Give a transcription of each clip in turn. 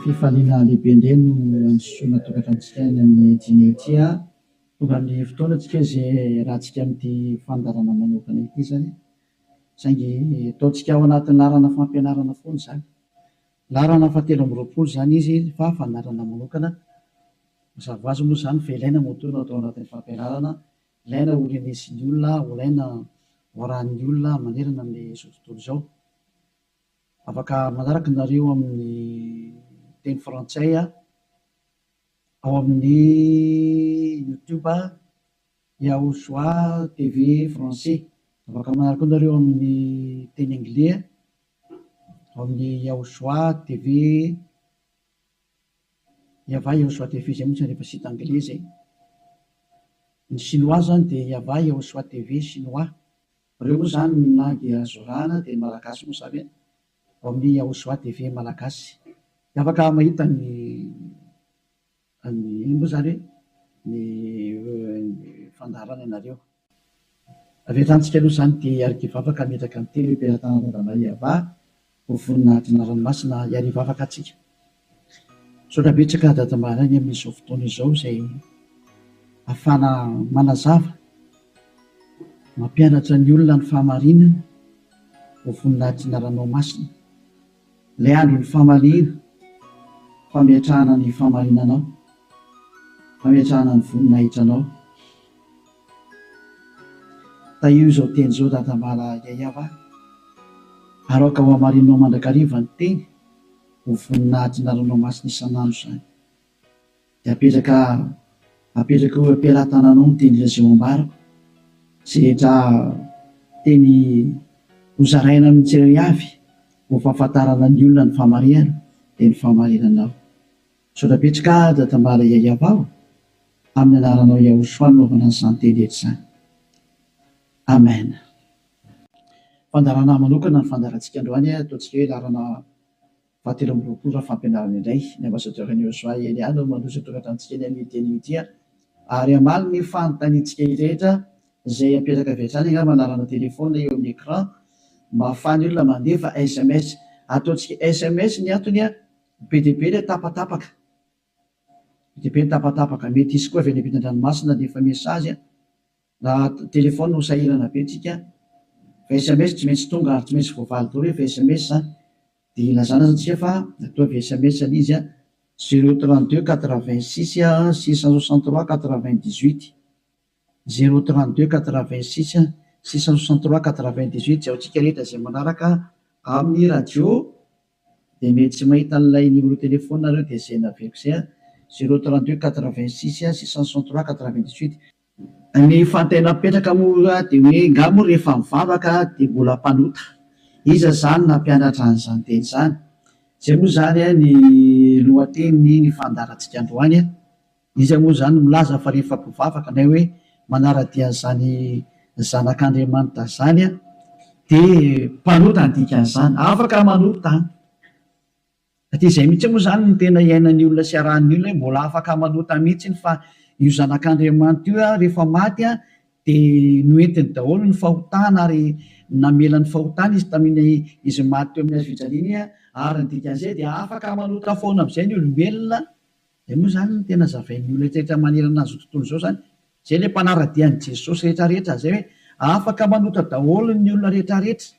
fifaliana lehibe indray no ansoana tokatranotsika ny amin'ny jinetia tonga amin'ny fotoanatsika zay rahantsika amin'ity fandarana manokana ity zany saingy ataontsika ao anatin'ny larana fampianarana foana zany larana fahatelo amby roapolo zany izy fa fandarana manokana mazava ho azy moa zany fa ilaina motorina atao anatin'ny fampianarana ilaina olenesy ny olona olaina hoarahan'ny olona manerana amin'izao tontolo zao afaka manaraka nareo amin'ny teny frantsay ao amin'ny youtube Yaoshua TV français afaka manaraka nareo amin'ny teny anglais ao amin'ny Yaoshua TV Yava Yaoshua TV zay mihitsy rehefa site anglais zay ny chinois zany dia Yava Yaoshua TV chinois reo moa zany ny langue azorana dia malagasy moa zany ao amin'ny Yaoshua TV malagasy afaka mahita ny moa zany ny fandarana ianareo avetantsika aloha zany dia arikivavaka metraka amin'ny telo mpiara-tanana Yava ho voninahitry ny ranomasina iarivavaka atsika saotra betsaka dadamarany amin'izao fotoana izao zay ahafana manazava mampianatra ny olona ny fahamarinana ho voninahitry ny ranomasina ilay andro ny fahamarina fametrahana ny fahamarinanao fametrahana ny voninahitranao taio izao teny zao dadamala Yayava aroka ho hamarinao mandrakariva ny teny ho voninahitry ny ranomasina isan'andro zany dia apetraka ho ampiaratananao ny teny zay ambarako sy rehetra teny hozaraina amin'ny tsirairy avy ho fahafantarana ny olona ny fahamarinana dia ny fahamarinanao saotra betsaka dadambala Yayava ao amin'ny anaranao Yaoshua naovana an'izany teny rehetra zany amen. Fandarana manokana ny fandarantsika androany ataontsika hoe larana fahatelo amby roapolo raha fampianarana indray ny ambassadeur-ny Yaoshua Eliana mandroso tokatrantsika ny amin'ny teny mitia ary amaly ny fanontaniantsika rehetra zay apetraka avy hatrany angamba larana telefona eo amin'ny écran mba ahafahany olona mandefa SMS ataontsika SMS ny antony be dia be ilay tapatapaka be dia be ny tapatapaka mety isy koa avy any ampitan-dranomasina dia efa mesazy raha telefona no sahirana be tsika fa SMS tsy maintsy tonga ary tsy maintsy voavaly daholo fa SMS zany dia ilazana zatsika fa atao avy SMS ny izy 032 86 663 98 032 86 663 98 zay aotsika rehetra zay manaraka amin'ny radio dia mety tsy mahita n'ilay numéro telefona nareo dia zay naveriko zay 032 86 663 98 ny fantaina mipetraka moa dia hoe ngamo rehefa mivavaka dia mbola mpanota iza zany nampianatra an'izany teny zany zay moa zany ny lohateny ny fandarantsika androany izy moa zany milaza fa rehefa mpivavaka na hoe manaradian'izany zanak'Andriamanitra zany dia mpanota dikan'izany afaka manota satria izay mihitsy moa zany ny tena iainan'ny olona sy arahan'ny olona mbola afaka manota mihitsy fa io zanak'Andriamanitra io rehefa maty dia noentiny daholo ny fahotana ary namela ny fahotana izy tamin'ny izy maty teo amin'ny hazofijaliana ary ny dikan'izay dia afaka manota foana amin'izay ny olombelona dia moa zany ny tena zavain'ny olona rehetra manerana azy tontolo izao zany zay ilay mpanaradian'i Jesosy rehetrarehetra zay hoe afaka manota daholo ny olona rehetrarehetra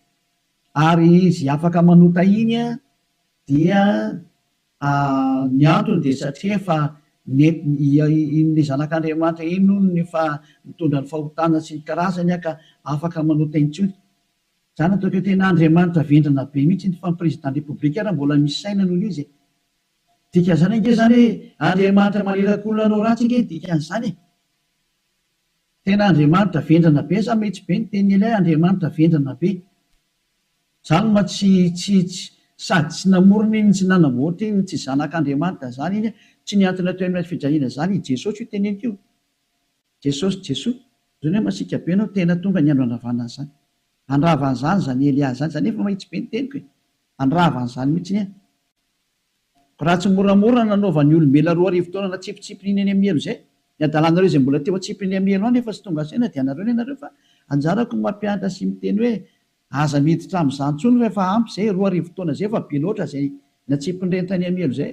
ary izy afaka manota iny dia ny antony dia satria efa in'ilay zanak'Andriamanitra iny no ny fa mitondra ny fahotana sy ny karazany ka afaka manota intsony zany ataoko hoe tena Andriamanitra vendrina be mihitsy ny fa président républicain mbola misy saina noho izy dikan'izany ange zany hoe Andriamanitra maneraka olona anao ratsy ange dikan'izany tena Andriamanitra vendrana be sa mihitsy be ny teny ilay Andriamanitra vendrana be zany ma tsy sady tsy namorona iny tsy nanamboatra iny tsy zanak'Andriamanitra zany iny tsy niantona teo amin'ny fijaliana zany Jesosy io teneniko io Jesosy zany hoe masika be anao tena tonga ny andro andravana zany andravan'izany zany Elia zany zany efa mahitsy be ny teniko andravan'izany mihitsy raha tsy moramora nanaovan'ny olombelona 2 arivo taona na tsipitsipinyny eny amielo zay ny adalanareo zay mbola teo atsipiny amielo any efa tsy tonga saina dia anareo ny anareo fa anjarako mampianatra sy miteny hoe aza miditra amin'izany tsony rehefa ampy zay 2 arivo taona zay fa be loatra zay natsipin'ireny tany amielo zay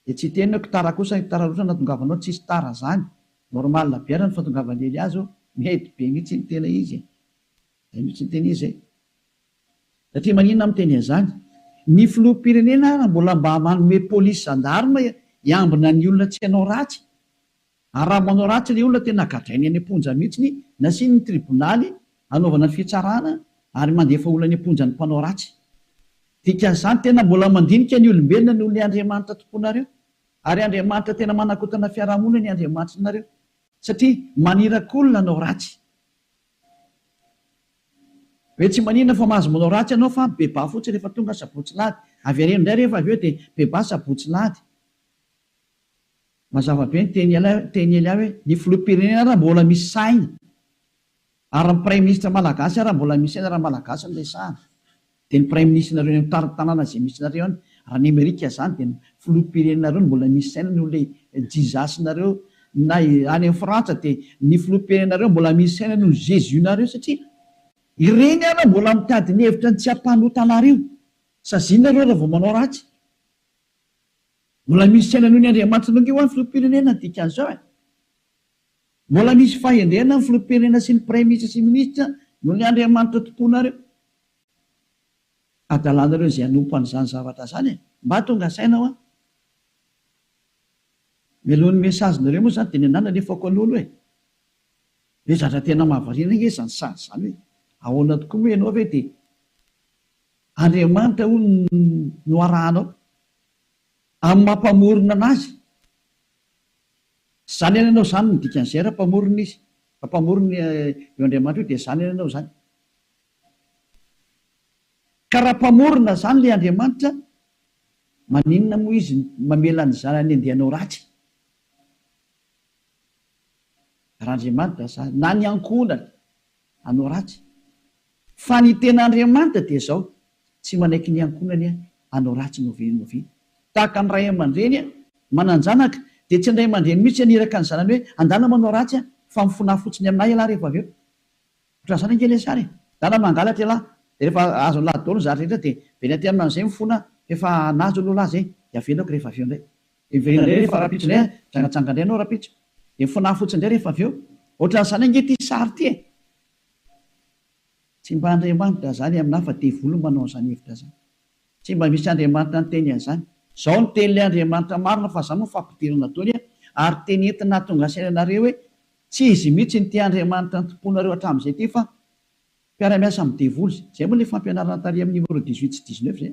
dia tsy tenako tara kosa tara loatra natongavanao tsisy tara zany normal biara ny fatongavany Eliazy mety be mihitsy ny tena izy mihitsy ny tena izy satria maninona miteny an'izany ny filoham-pirenena raha mbola mba manome polisy zandarma hiambina ny olona tsy hanao ratsy ary raha manao ratsy le olona tena gadrainy any am-ponja mihitsy nasiny ny tribonaly anaovana ny fitsarana ary mandefa olona any am-ponja ny mpanao ratsy dikan'izany tena mbola mandinika ny olombelona ny olona Andriamanitra tomponareo ary Andriamanitra tena manakotana fiarahamonina ny Andriamanitra nareo satria manirakolona anao ratsy hoe tsy manina fa mahazo manao ratsy ianao fa beba fotsiny rehefa tonga sabotsy lady avy areno indray rehefa avy eo dia beba sabotsy lady mazava be ny teny ely hoe ny filoham-pirenena raha mbola misy saina ary ny prime ministre malagasy raha mbola misy saina raha malagasy no resahana dia ny prime ministre nareo ny tanàna izay misy nareo any raha ny Amerika izany dia ny filoham-pirenenareo mbola misy saina no le jizasinareo na any amin'ny Frantsa dia ny filoham-pirenenareo mbola misy saina no Jésus nareo satria ireny ana mbola mitady ny hevitra ny tsy hampanotana-reo sazinareo raha vao manao ratsy mbola misy saina noho ny Andriamanitra nonge ho any filoham-pirenena dikan'izao mbola misy fahendrena ny filoham-pirenena sy ny prime ministre sy ministra noho ny Andriamanitra tomponareo adalanareo izay hanompo an'izany zavatra zany mba tonga saina melohan'ny mesazinareo moa zany dia ny anana nefako an'olo hoe zatra tena mahavariana nge zany sady zany hoe ahoana tokoa moa ianao ve dia Andriamanitra ho no arahanao amin'ny mampamorona anazy zany ianao zany ny dikan'izay raha mpamorona izy mpamorona eo Andriamanitra io dia zany ianao zany ka raha mpamorona zany le Andriamanitra maninona moa izy mamela ny zanany andehanao ratsy raha Andriamanitra zany na ny ankohonany hanao ratsy fa ny tena Andriamanitra dia zao tsy manaiky ny ankohonany hanao ratsy novi tahaka ny ray aman-dreny mananjanaka dia tsy indray aman-dreny mihitsy aniraka ny zanany hoe andana manao ratsy fa mifona fotsiny aminay ialahy rehefa avy eo ohatran' izany angely sary dana mangalatra ialahy dia rehefa azo lahy daolo zatra rehetra dia veny aty amin'izay mifona efa nazo aloha lahy zay dia avelako rehefa avy eo indray iverina indray rehefa rapitso indray jangatsanga indray anao rapitso dia mifona fotsiny indray rehefa avy eo ohatran'izany ange ty sary ty tsy mba Andriamanitra zany aminahy fa te-volo manao an'izany hevitra zany tsy mba misy Andriamanitra ny teny an'izany zao ny tenyle Andriamanitra marina fa zany no fampidirana taony ary teny entina tonga sainanareo hoe tsy izy mihitsy ny te Andriamanitra ny tomponareo hatramin'izay ty fa mpiara-miasa amin'ny devoly zay moa le fampianarana tary amin'ny numéro 18 sy 19 zay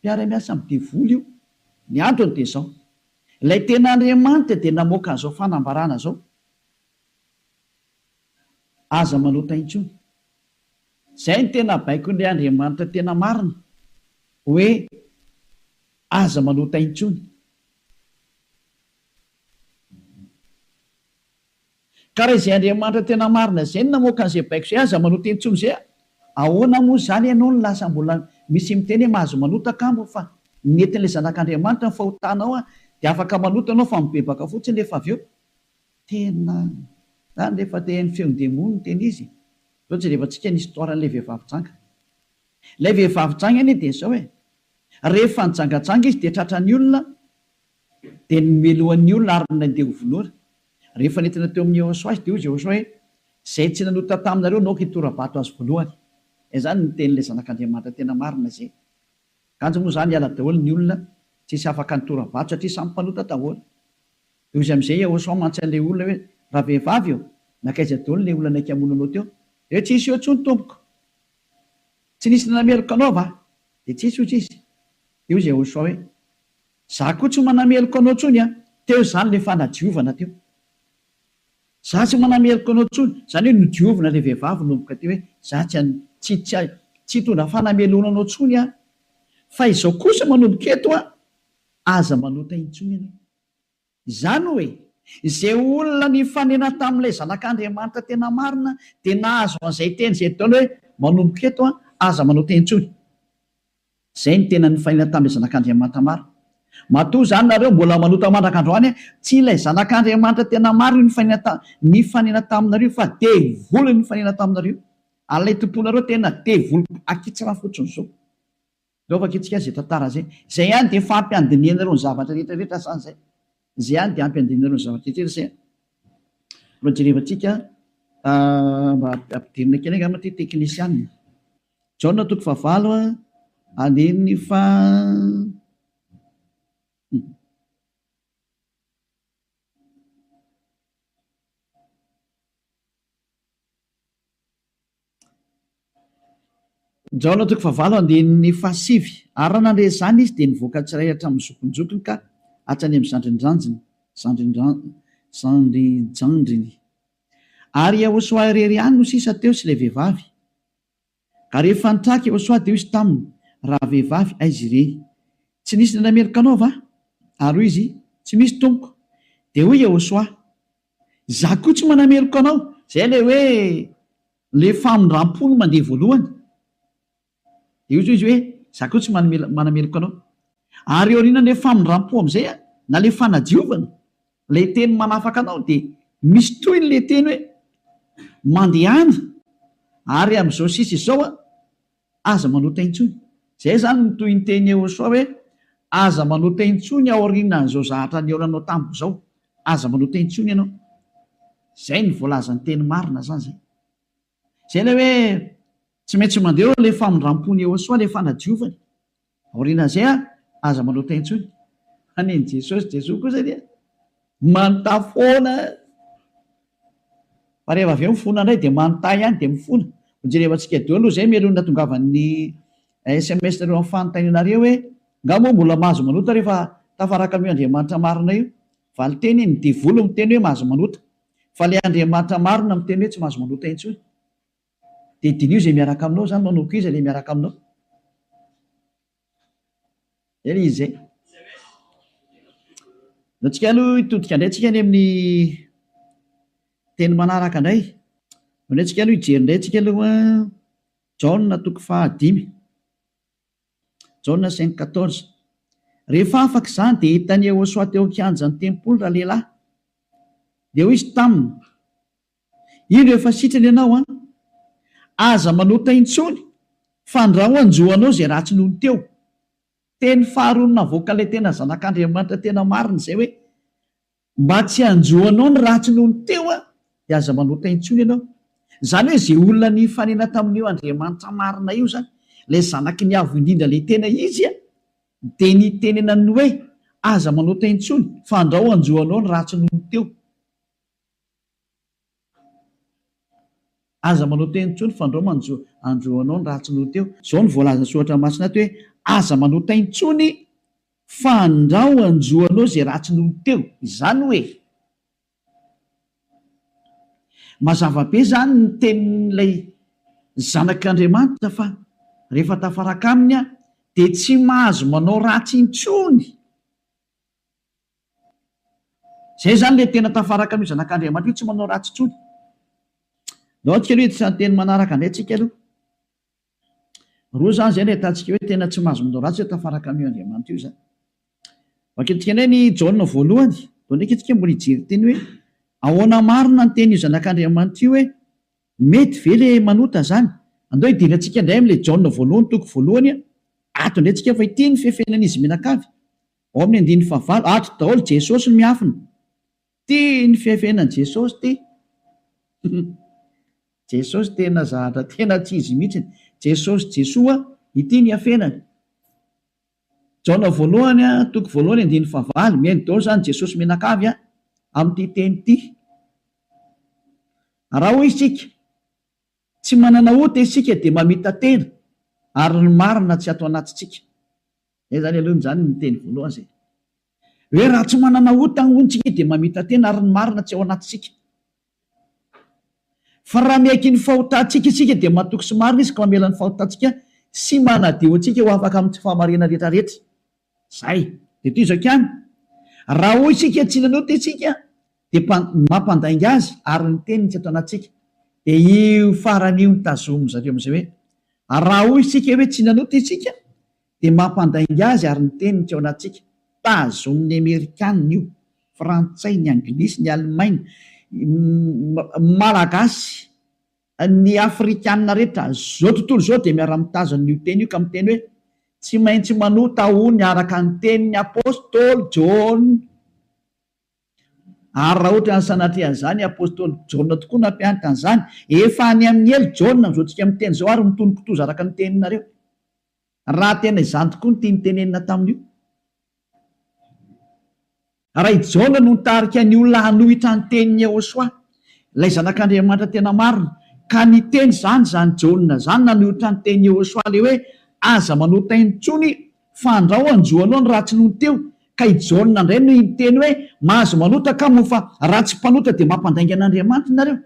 mpiara-miasa amin'ny devoly io ny antony dia zao ilay tena Andriamanitra dia namoaka an'izao fanambarana zao aza manota intsony zay ny tena baiko n'ilay Andriamanitra tena marina hoe aza manota intsony ka raha izay Andriamanitra tena marina zay ny namoaka an'izay baiko zay aza manota intsony zay ahoana moa zany ianao ny lasa mbola misy miteny hoe mahazo manota kambo fa netin'ilay zanak'Andriamanitra ny fahotanao dia afaka manota anao fa mibebaka fotsiny rehefa avy eo tena zany rehefa tehan'ny feon-demony ny teny izy zao tsy rehefa tsika ny histoiran'ilay vehivavy janga ilay vehivavy janga iny dia zao rehefa nijangatsanga izy dia tratrany olona dia nomelohan'ny olona ary nandeha ho vonoana rehefa nentina teo amin'ny Joshua dia hoy Joshua hoe zay tsy nanota taminareo naoka hitorabato azy voalohany zany ny ten'ilay zanak'Andriamanitra tena marina zay kanjo moa zany hiala daholo ny olona tsisy afaka nitorabato satria samy mpanota daholo dia izy amin'izay Joshua mantsy an'ilay olona hoe raha vehivavy eo nakaiza daholo ilay olona naiky hamonanao teo dia tsy hisy eo intsony tompoko tsy nisy nanameloka anao va dia tsy hisy ozy izy dia hoy Joshua hoe za koa tsy manameloka anao intsony teo zany le fanadiovana teo za tsy manameloka anao intsony zany hoe nodiovina ilay vehivavy nomboka teo hoe za tsy hitondra fanamelona anao intsony fa izao kosa manomboka eto aza manota intsony ianao izany hoe izay olona ny fanena tamin'ilay zanak'Andriamanitra tena marina dia nahazo an'izay teny izay taona hoe manomboka eto aza manota intsony zay ny tena ny fanena tamin'ilay zanak'Andriamanitra marina matoa zany nareo mbola manota mandrak'androany tsy ilay zanak'Andriamanitra tena marina ny fanena taminareo fa devoly ny fanena taminareo alay tomponareo tena devoly akitsy raha fotsiny zao Lovaka itsika zay tantara zay. Zay ihany dia fampiandiniana ireo ny zavatra rehetrarehetra zany zay. Zay ihany dia ampiandiniana ireo ny zavatra rehetrarehetra zay. Mba jerevantsika mba ampidirina kely angamba ty teknisianina. Jaona 9 andininy fa Jaona 9 andininy fa 7 ary raha nandre zany izy dia nivoaka tsiray hatramin'ny zokonjokony ka hatrany amin'ny zandrinjandriny ary Yahosoa irery ihany no sisa teo sy ilay vehivavy. Ka rehefa nitraka Yahosoa dia izy taminy raha vehivavy aizy irery tsy nisy nanamerika anao va? Ary izy tsy misy tompoko. Dia hoy Yahosoa, za koa tsy manamerika anao. Zay le hoe le famindram-pony mandeha voalohany. Dia izy hoe za koa tsy manamerika anao. Ary aoriana le famindram-po amin'izay na le fanadiovana le teny manafaka anao dia misy toy le teny hoe mandehana ary amin'izao sisa izao aza manota intsony. Zay zany no toy ny teny Yahosoa hoe aza manota intsony aorianan'izao zahatra niaonanao tamiko zao, aza manota intsony ianao. Zay ny voalazan'ny teny marina zany zay. Zay le hoe tsy maintsy mandeha le famindram-pony Yahosoa le fanadiovany aorianan'izay aza manota intsony. Aneny Jesosy kosa dia manontany foana. Fa rehefa avy eo mifona indray dia manontany ihany dia mifona. Jerevantsika deo aloha zay melona tongavan'ny SMS nareo amin'ny fanontanianareo hoe ngamo mbola mahazo manota rehefa tafaraka amin'io Andriamanitra marina io. Valiteny ny devolo miteny hoe mahazo manota, fa le Andriamanitra marina miteny hoe tsy mahazo manota intsony. Dia dinio zay miaraka aminao zany, manao iza le miaraka aminao. Zay izy zay. Antsika aloha hitodika indray tsika any amin'ny teny manaraka indray. Indray tsika aloha hijery indray tsika aloha Jaona 5:5. Jaona 5:14. Rehefa afaka izany dia hitany Yahosoa teo an-kianjan'ny tempoly raha lehilahy. Dia hoy izy taminy, ino efa sitrany ianao aza manota intsony fa andraho anjoanao zay ratsy nohony teo. Teny faharoa navoaka ilay tena zanak'Andriamanitra tena marina izay hoe mba tsy anjoanao ny ratsy nohony teo dia aza manota intsony ianao. Zany hoe izay olona ny fanena tamin'io Andriamanitra marina io zany, ilay zanaky ny avo indrindra ilay tena izy dia ny tenenany hoe aza manota intsony fa andraho anjoanao ny ratsy nohony teo. Aza manota intsony fa andraho anjoanao ny ratsy nohony teo. Zao ny voalazana soratra masina ato hoe aza manota intsony fa andraho anjoanao zay ratsy nohony teo. Izany hoe mazava be zany ny tenin'ilay zanak'Andriamanitra fa rehefa tafaraka aminy dia tsy mahazo manao ratsy intsony. Zay zany le tena tafaraka amin'io zanak'Andriamanitra io, tsy manao ratsy intsony. Nao tsika aloha sa teny manaraka indray tsika aloha. Roa zany zay no ahitantsika hoe tena tsy mahazo manao ratsy hoe tafaraka amin'io Andriamanitra io zany. Vakentsika indray ny Jaona voalohany, dao ndraiky tsika mbola hijery teny hoe ahoana marina ny teny io zanak'Andriamanitra io hoe mety ve le manota zany. Andao hidirantsika indray amin'ilay Jaona voalohany 1 ato indray tsika fa ity ny fiafenan'izy menakavy ao amin'ny 9 ato daholo Jesosy no miafina. Ty ny fiafenan'i Jesosy ty. Jesosy tena zahatra tena tsy izy mihitsy. Jesosy Jesoa ity ny afenany. Jaona voalohany 1 mihaino daholo zany Jesosy menakavy amin'ity teny ity. Raha hoy isika tsy manana ota isika dia mamita tena ary ny marina tsy ato anatintsika. Zay zany aloha zany ny teny voalohany zay. Hoe raha tsy manana ota ny ontsika dia mamita tena ary ny marina tsy ao anatintsika. Fa raha miaiky ny fahotantsika isika dia matoky sy marina izy ka mamela ny fahotantsika sy manadio antsika ho afaka amin'ny tsy fahamarina rehetra rehetra. Zay dia toy izao ihany. Raha hoy isika tsy nanota isika dia mampandainga azy ary ny teniny tsy ato anatintsika. Dia io farany io tazomo zareo amin'izay hoe raha hoy isika hoe tsy nanota isika dia mampandainga azy ary ny teniny tsy ao anatintsika. Tazomin'ny Amerikanina io, Frantsay, ny Anglisy, ny Alemaina, Malagasy, ny Afrikanina rehetra zao tontolo zao dia miara-mitazana io teny io ka miteny hoe tsy maintsy manota ony araka ny tenin'ny apôstôly John. Ary raha ohatra ny sanatrehan'izany apôstôly John tokoa nampianatra an'izany, efa any amin'ny elo John amin'izao tsika miteny zao ary mitony kitoza araka ny teninareo. Raha tena izany tokoa ny tiany tenenina tamin'io. Raha i John no nitarika ny olona hanohitra ny tenin'ny Yehosoa, ilay zanak'Andriamanitra tena marina, ka ny teny zany John zany nanohitra ny tenin'ny Yehosoa le hoe aza manota intsony fandrao anjoanao ny ratsy noho teo, ka i John indray no miteny hoe mahazo manota ka mo fa ratsy mpanota dia mampandainga an'Andriamanitra nareo.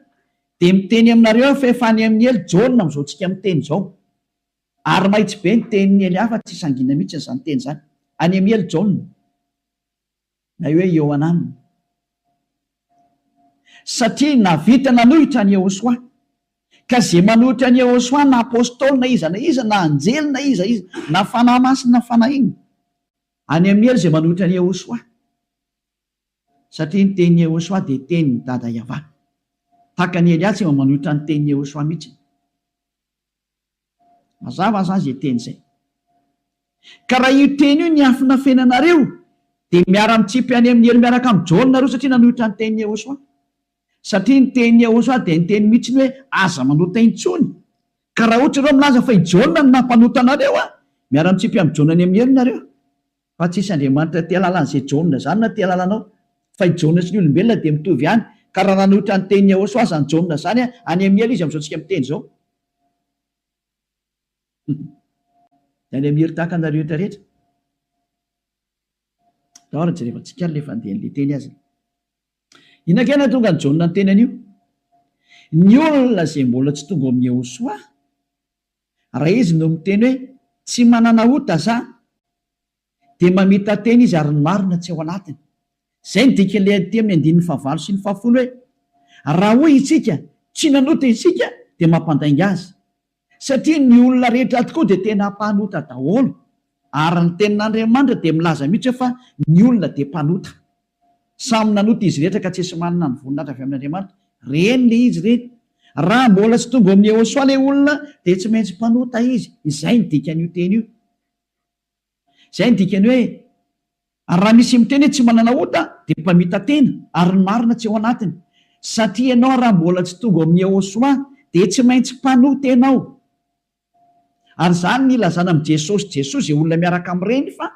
Dia miteny aminareo fa efa any amin'ny elo John amin'izao tsika miteny zao. Ary mahitsy be ny tenin'ny Eliafa tsy sangina mihitsy izany teny zany. Any amin'ny elo John na hoe eo anaminy. Satria navita nanohitra ny Yehosoa, ka zay manohitra ny Yehosoa na apôstôly na iza na anjely na iza na fanahy masina na fanahy iny, any amin'ny elo zay manohitra ny Yehosoa. Satria ny tenin'ny Yehosoa dia tenin'ny dada Yahva. Tahaka ny Elia tsy manohitra ny tenin'ny Yehosoa mihitsy. Mazava zany zay teny zay. Ka raha io teny io ny afina fenanareo dia miara-mitsipy any amin'ny elo miaraka amin'ny John nareo satria nanohitra ny tenin'ny Yehosoa. Satria ny tenin'ny Yehosoa dia ny teny mihitsy hoe aza manota intsony. Ka raha ohatra ireo milaza fa i John no nampanota anareo miara-mitsipy amin'ny John any amin'ny elo nareo. Fa tsisy Andriamanitra tia lalan'izay John zany na tia lalanao. Fa i John sy ny olombelona dia mitovy ihany. Ka raha nanohitra ny tenin'ny Yehosoa zany John zany any amin'ny elo izy amin'izao tsika miteny zao. Any amin'ny elo tahaka anareo rehetra. Dahoara jerevantsika ilay fandehan'ilay teny azy. Inakena tonga ny John ny teny an'io? Ny olona izay mbola tsy tonga amin'ny Yehosoa, raha izy no miteny hoe tsy manana ota za, dia mamita teny izy ary ny marina tsy ao anatiny. Izay ny dikan'ilay aty amin'ny 9:9 sy 10 hoe raha hoy isika tsy nanota isika dia mampandainga azy. Satria ny olona rehetra tokoa dia tena mpanota daholo. Ary ny tenin'Andriamanitra dia milaza mihitsy fa ny olona dia mpanota. Samy nanota izy rehetra ka tsy esy manana ny voninahitra avy amin'Andriamanitra. Reny le izy reny. Raha mbola tsy tonga amin'ny Yehosoa ilay olona dia tsy maintsy mpanota izy. Izay ny dikan'io teny io. Izay ny dikany hoe raha misy miteny hoe tsy manana ota dia mpamita tena ary ny marina tsy ao anatiny. Satria ianao raha mbola tsy tonga amin'ny Yehosoa dia tsy maintsy mpanota ianao. Ary zany ny ilazana amin'ny Jesosy izay olona miaraka amin'ireny fa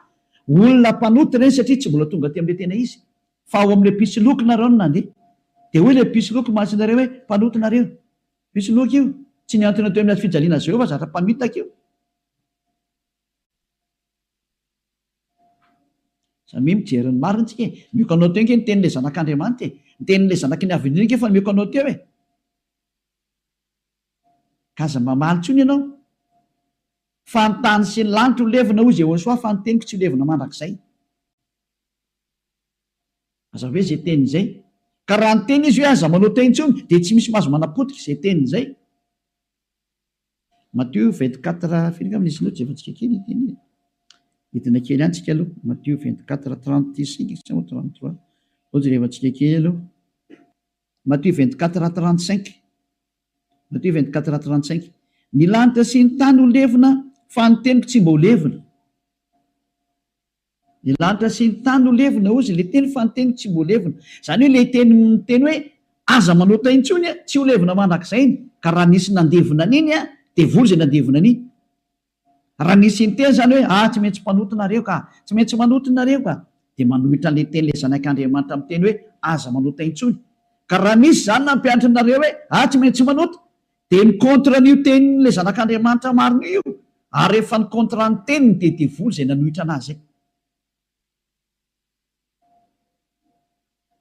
olona mpanota ireny satria tsy mbola tonga aty amin'ilay tena izy. Fa ao amin'ilay pisoloky nareo no nandeha. Dia hoy ilay pisoloky mahatsinareo hoe mpanota nareo. Pisoloky io tsy niantona teo amin'ny fijaliana zao fa zatra mpamitaka io. Samy mijery ny marina tsika. Mioka anao teo ny tenin'ilay zanak'Andriamanitra. Ny tenin'ilay zanaky ny avy fa mioka anao teo e. Kaza mamaly tsony ianao. Fa ny tany sy ny lanitra ho levina hoy Jehosoa fa ny teniko tsy ho levina mandrakizay. Aza hoe izay teny izay. Ka raha ny teny izy hoe aza manota intsony dia tsy misy mahazo manapotika izay teny izay. Matthieu 24 firinga amin'izy loatra efa-tsika kely teny. Hitina kely ihany tsika aloha. Matthieu 24:36 sa 33. Ohatsy rehefa-tsika kely aloha. Matthieu 24:35. Matthieu 24:35. Ny lanitra sy ny tany ho levina fa ny teniko tsy mba ho levina. Ny lanitra sy ny tany ho levina ozy ilay teny fa ny teniko tsy mba ho levina. Izany hoe ilay teny hoe aza manota intsony tsy ho levina mandrakizay. Ka raha nisy nandevina an'iny dia voly izay nandevina an'iny. Raha nisy ny teny zany hoe tsy maintsy mpanota nareo ka, tsy maintsy manota nareo ka, dia manohitra an'ilay teny ilay zanak'Andriamanitra amin'ny teny hoe aza manota intsony. Ka raha misy zany nampianatra nareo hoe tsy maintsy manota, dia ny kontra n'io tenin'ilay zanak'Andriamanitra marina io. Ary rehefa ny kontra ny teniny dia voly izay nanohitra anazy.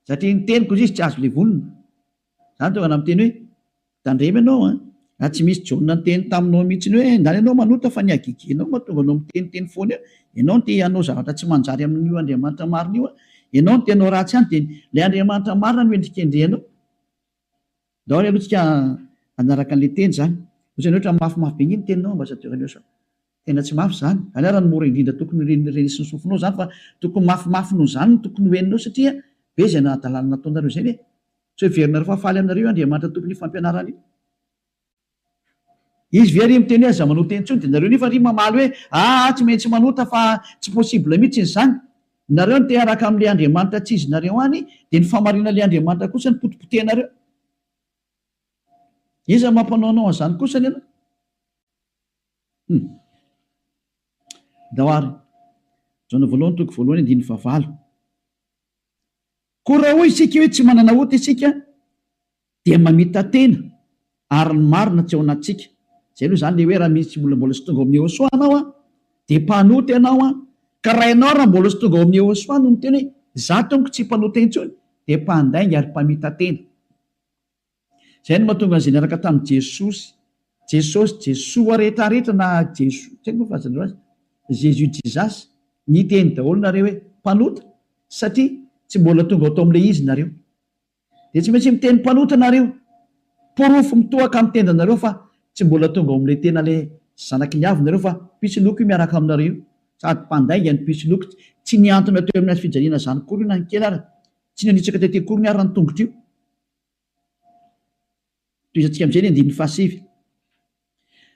Satria ny teniko izy tsy azo le volona. Zany tonga na miteny hoe tandrema ianao raha tsy misy John ny teny taminao mihitsy hoe ndany ianao manota fa ny agigenao mahatonga anao miteniteny foana eo. Ianao no te hanao zavatra tsy manjary amin'io Andriamanitra marina io. Ianao no te hanao ratsy ihany dia ilay Andriamanitra marina no endrika endrehanao. Daholo aloha tsika anaraka an'ilay teny zany. Ohatrany ohatra mafimafy be iny teninao ambasadeur sao. Tena tsy mafy zany. Alera ny mora indrindra tokony renisy ny sofinao zany fa tokony mafimafy noho zany no tokony hoeninao satria be izay nahadalana nataonareo izay hoe tsy ho heverinareo fa faly aminareo Andriamanitra tokony fampianarana io. izy very miteny hoe aza manota intsony de nareo nefa ry mamaly hoe tsy maintsy manota fa tsy possible mihitsy izy zany. Nareo ny te araka amin'le Andriamanitra tsy izy nareo any de ny famarina le Andriamanitra kosa ny potipotenareo. Iza mampanaonao an'izany kosa ny ianao? Daoary Jaona voalohany toko voalohany andiny favalo. Koa raha hoy isika hoe tsy manana ota isika dia mamita tena ary ny marina tsy ao anatsika. Zay aloha zany le hoe raha misy mbola sy tonga ao amin'ny Ehosoa anao de mpanota ianao ka raha ianao raha mbola sy tonga ao amin'ny Ehosoa no miteny hoe za tompoko tsy mpanota intsony de mpandainga ary mpamita tena. Zay no mahatonga an'izay niaraka tamin'i Jesoa rehetrarehetra na Jesus ny teny daholo nareo hoe mpanota satria tsy mbola tonga atao amin'ilay izy nareo. De tsy maintsy miteny mpanota nareo, porofo mitohaka amin'ny tendanareo fa tsy mbola tonga ao amin'ilay tena le zanaky ny avy nareo fa pisiloko io miaraka aminareo sady mpandainga ny pisiloko. Tsy niantona teo amin'ny fijaliana zany kory io na ny kely ary tsy nanitsaka tety kory ny arany tongotra io. Toizatsika amin'izay ny andin'ny fahasivy.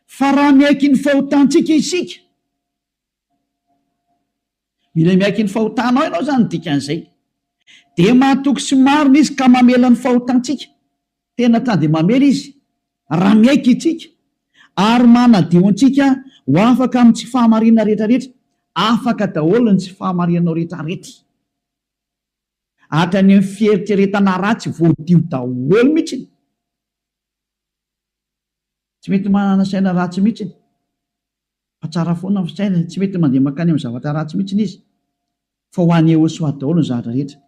Fa raha miaiky ny fahotantsika isika, mila miaiky ny fahotanao ianao zany dikan'izay, de mahatoky sy marina izy ka mamela ny fahotantsika. Tena tany de mamela izy raha miaiky itsika ary manadio antsika ho afaka amin'ny tsy fahamarina rehetrarehetra, afaka daholo ny tsy fahamarinanao rehetrarehetra. Hatrany amin'ny fieritreretana ratsy voadio daholo mihitsy. Tsy mety manana saina ratsy mihitsy fa tsara foana ny saina, tsy mety mandeha makany amin'ny zavatra ratsy mihitsy izy fa ho an'ny Ehosoa daholo ny zavatra rehetra.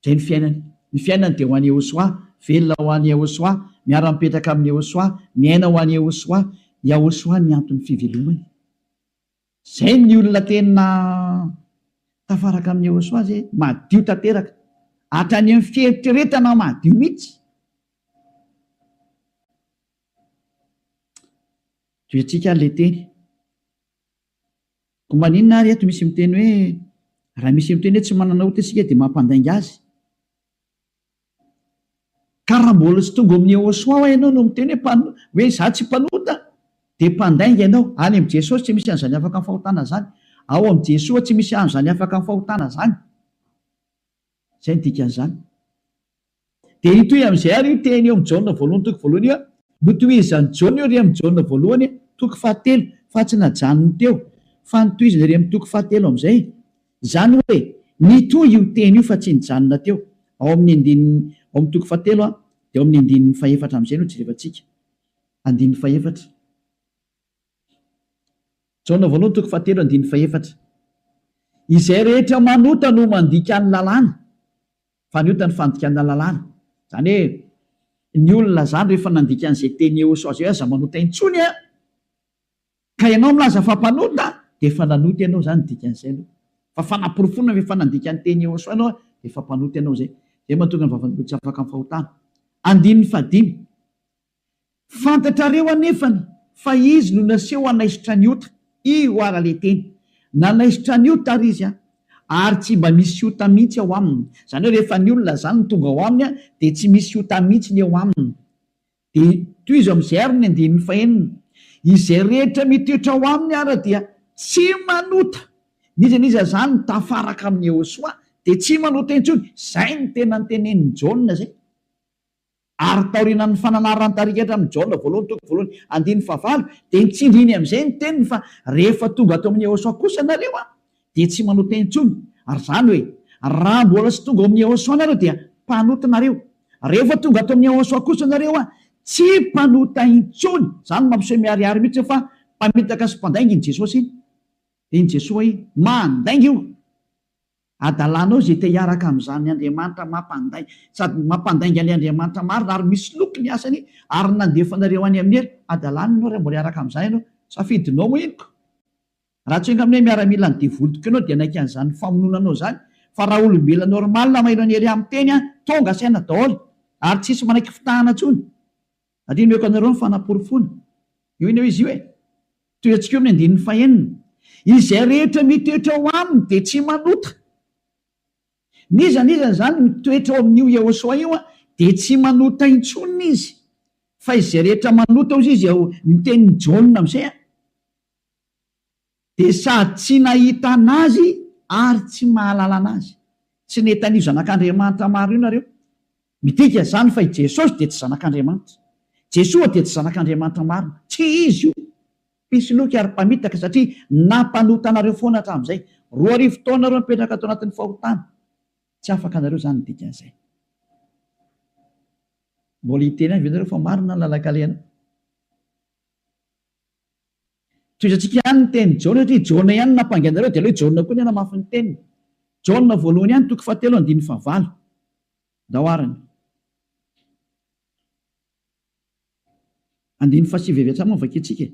Zay ny fiainany. Ny fiainany dia ho an'ny Ehosoa, velona ho an'ny Ehosoa, miara-mipetraka amin'ny Ehosoa, miaina ho an'ny Ehosoa, Ehosoa ny antony fivelomany. Zay ny olona tena tafaraka amin'ny Ehosoa zay madio tanteraka, hatrany amin'ny fieritreretana madio mihitsy. Toetsika le teny. Ko maninona ary eto misy miteny hoe raha misy miteny hoe tsy manana ota isika dia mampandainga azy. Ka raha mbola tsy tonga amin'ny Ehosoa ianao no miteny hoe za tsy mpanota dia mpandainga ianao. Any amin'ny Jesosy tsy misy an'izany afaka amin'ny fahotana zany. Ao amin'ny Jesoa tsy misy an'izany afaka amin'ny fahotana zany. Zay ny dikan'izany. Dia itoy amin'izay ary io teny eo amin'ny Jaona voalohany toko voalohany io notohizan'ny Jaona io ry amin'ny Jaona voalohany toko fahatelo fa tsy najanony teo fa notohizany ry amin'ny toko fahatelo amin'izay. Zany hoe nitohy io teny io fa tsy nijanona teo. Ao amin'ny toko fahatelo dia ao amin'ny andininy fahefatra amin'izay no jerevantsika. Andininy fahefatra. Jaona voalohany toko fahatelo andininy fahefatra. Izay rehetra manota no mandika ny lalàna fa ny ota ny fandikana lalàna. Zany hoe ny olona zany rehefa nandika an'izay teny Ehosoa zay aza manota intsony ka ianao milaza fa mpanota dia efa nanota ianao zany dikan'izay aloha. Fa fanamporofonana rehefa nandika ny teny Ehosoa ianao dia efa mpanota ianao zay. Zay mahatonga ny vavan'ny tsy afaka amin'ny fahotana. Andininy fahadimy. Fantatrareo anefany fa izy no naseho hanaisitra ny ota. Io ara le teny. Nanaisitra ny ota ary izy ary tsy mba misy ota mihitsy ao aminy. Zany hoe rehefa ny olona zany no tonga ao aminy dia tsy misy ota mihitsy ny ao aminy. Dia toy izy amin'izay ary ny andininy fahenina. Izay rehetra mitoetra ao aminy ara dia tsy manota. Nizaniza zany tafaraka amin'ny Ehosoa dia tsy manota intsony. Zay ny tena nytenenin'ny Jaona zay. Ary taoriana ny fananarany tarikatra amin'ny Jaona voalohany toko voalohany andininy fahavalo dia nitsindriny amin'izay ny teniny fa rehefa tonga ato amin'ny Ehosoa kosa nareo dia tsy manota intsony. Ary zany hoe raha mbola sy tonga ao amin'ny Ehosoa nareo dia mpanota nareo. Rehefa tonga ato amin'ny Ehosoa kosa nareo tsy mpanota intsony. Zany mampiseho miariary mihitsy fa mpamitaka sy mpandainga iny Jesosy iny. Dia iny Jesosy iny mandainga io. Adalanao zay te hiaraka amin'izany Andriamanitra mampandainga sady mampandainga ny Andriamanitra marina ary misy loko ny asany ary nandefanareo any amin'ny hery. Adalanao raha mbola hiaraka amin'izany ianao safidinao moa inoko. Raha tsy hoe amin'ilay miaramila ny devolotiko ianao dia naika an'izany famononanao zany. Fa raha olombelona normal maheno any ery amin'ny teny tonga saina daholo ary tsisy manaiky fitahana intsony. Adino meko anareo ny fanaporofona. Io iny izy io toy antsika eo amin'ny andininy fahenina. Izay rehetra mitoetra ao aminy dia tsy manota. Nizanizany zany mitoetra ao amin'io Ehosoa io dia tsy manota intsony izy fa izay rehetra manota ozy izy ao nitenin'ny Jaona amizay dia sady tsy nahita anazy ary tsy mahalala anazy. Tsy netan'io zanak'Andriamanitra maro io nareo. Midika zany fa i Jesosy dia tsy zanak'Andriamanitra. Jesoa dia tsy zanak'Andriamanitra marina. Tsy izy io. Pisoloky ary mpamitaka satria nampanota anareo foana hatramin'izay. 2000 taona nareo mipetraka ato anatin'ny fahotana. Tsy afaka anareo zany midika an'izay. Mbola hiteny any venareo fa marina ny lalak'alena. Toizantsika ihany ny teny Jaona satria Jaona ihany nampangainareo dia aleo Jaona koa ny namafy ny teniny. Jaona voalohany ihany 7:9 daoarany. 9:7 moa vakitsika.